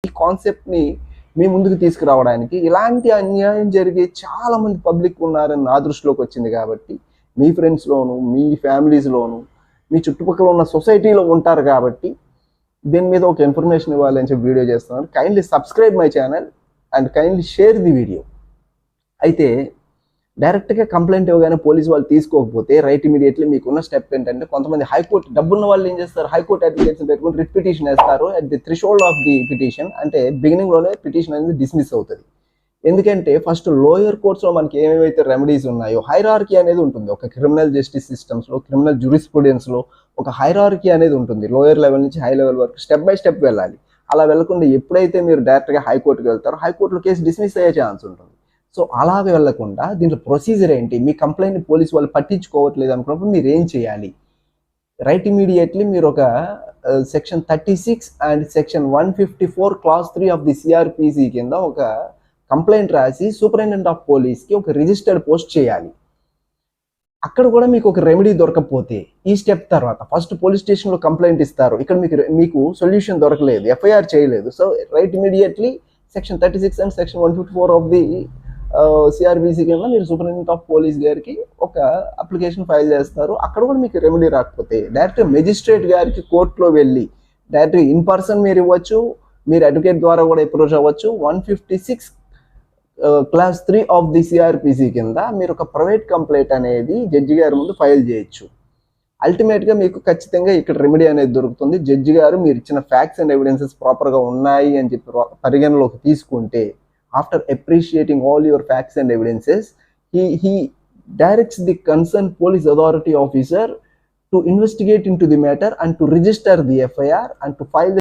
ఈ కాన్సెప్ట్ని మీ ముందుకు తీసుకురావడానికి ఇలాంటి అన్యాయం జరిగే చాలామంది పబ్లిక్ ఉన్నారని నా దృష్టిలోకి వచ్చింది కాబట్టి మీ ఫ్రెండ్స్లోను మీ ఫ్యామిలీస్లోను మీ చుట్టుపక్కల ఉన్న సొసైటీలో ఉంటారు కాబట్టి దీని మీద ఒక ఇన్ఫర్మేషన్ ఇవ్వాలని చెప్పి వీడియో చేస్తున్నాను. Kindly subscribe my channel and kindly share the video. అయితే డైరెక్ట్గా కంప్లైంట్ ఇవ్వగానే పోలీసు వాళ్ళు తీసుకోకపోతే రైట్ ఇమీడియట్లీ మీకున్న స్టెప్ ఏంటంటే కొంతమంది హైకోర్టు డబ్బున్న వాళ్ళు ఏం చేస్తారు, హైకోర్టు అడ్వకేట్స్ పెట్టుకుని రిట్ పిటిషన్ వేస్తారు at the threshold of the petition. అంటే బిగినింగ్లోనే పిటిషన్ అనేది డిస్మిస్ అవుతుంది. ఎందుకంటే ఫస్ట్ లోయర్ కోర్ట్స్లో మనకి ఏమేమైతే రెమెడీస్ ఉన్నాయో హైరార్కీ అనేది ఉంటుంది. ఒక క్రిమినల్ జస్టిస్ సిస్టమ్స్లో, క్రిమినల్ జ్యూరిస్ప్రుడెన్స్లో ఒక హైరార్కీ అనేది ఉంటుంది. లోయర్ లెవెల్ నుంచి హై లెవెల్ వరకు స్టెప్ బై స్టెప్ వెళ్ళాలి. అలా వెళ్లకుండా ఎప్పుడైతే మీరు డైరెక్ట్గా హైకోర్టుకి వెళ్తారో హైకోర్టులో కేసు డిస్మిస్ అయ్యే ఛాన్స్ ఉంటుంది. సో అలాగ వెళ్లకుండా దీంట్లో ప్రొసీజర్ ఏంటి, మీ కంప్లైంట్ పోలీసు వాళ్ళు పట్టించుకోవట్లేదు అనుకున్నప్పుడు మీరు ఏం చేయాలి? రైట్ ఇమీడియట్లీ మీరు ఒక section 36 and section 154 class 3 of the CrPC కింద ఒక కంప్లైంట్ రాసి సూపరింటెండెంట్ ఆఫ్ పోలీస్కి ఒక రిజిస్టర్డ్ పోస్ట్ చేయాలి. అక్కడ కూడా మీకు ఒక రెమెడీ దొరకకపోతే ఈ స్టెప్ తర్వాత ఫస్ట్ పోలీస్ స్టేషన్లో కంప్లైంట్ ఇస్తారు. ఇక్కడ మీకు సొల్యూషన్ దొరకలేదు, ఎఫ్ఐఆర్ చేయలేదు. So write immediately section 36 and section 154 of the CrPC కింద మీరు సూపరింటెండెంట్ ఆఫ్ పోలీస్ గారికి ఒక అప్లికేషన్ ఫైల్ చేస్తారు. అక్కడ కూడా మీకు రెమెడీ రాకపోతే డైరెక్ట్ మెజిస్ట్రేట్ గారికి కోర్టులో వెళ్ళి డైరెక్ట్ ఇన్ పర్సన్ మీరు ఇవ్వచ్చు, మీరు అడ్వకేట్ ద్వారా కూడా అప్రోచ్ అవ్వచ్చు. 156 క్లాస్ 3 ఆఫ్ ది సిఆర్పిసి కింద మీరు ఒక ప్రైవేట్ కంప్లైంట్ అనేది జడ్జి గారి ముందు ఫైల్ చేయొచ్చు. అల్టిమేట్గా మీకు ఖచ్చితంగా ఇక్కడ రెమెడీ అనేది దొరుకుతుంది. జడ్జి గారు మీరు ఇచ్చిన ఫ్యాక్ట్స్ అండ్ ఎవిడెన్సెస్ ప్రాపర్గా ఉన్నాయి అని చెప్పి పరిగణలోకి తీసుకుంటే after appreciating all your facts and evidences, he directs the concerned police authority officer to investigate into the matter and to register the FIR and to file the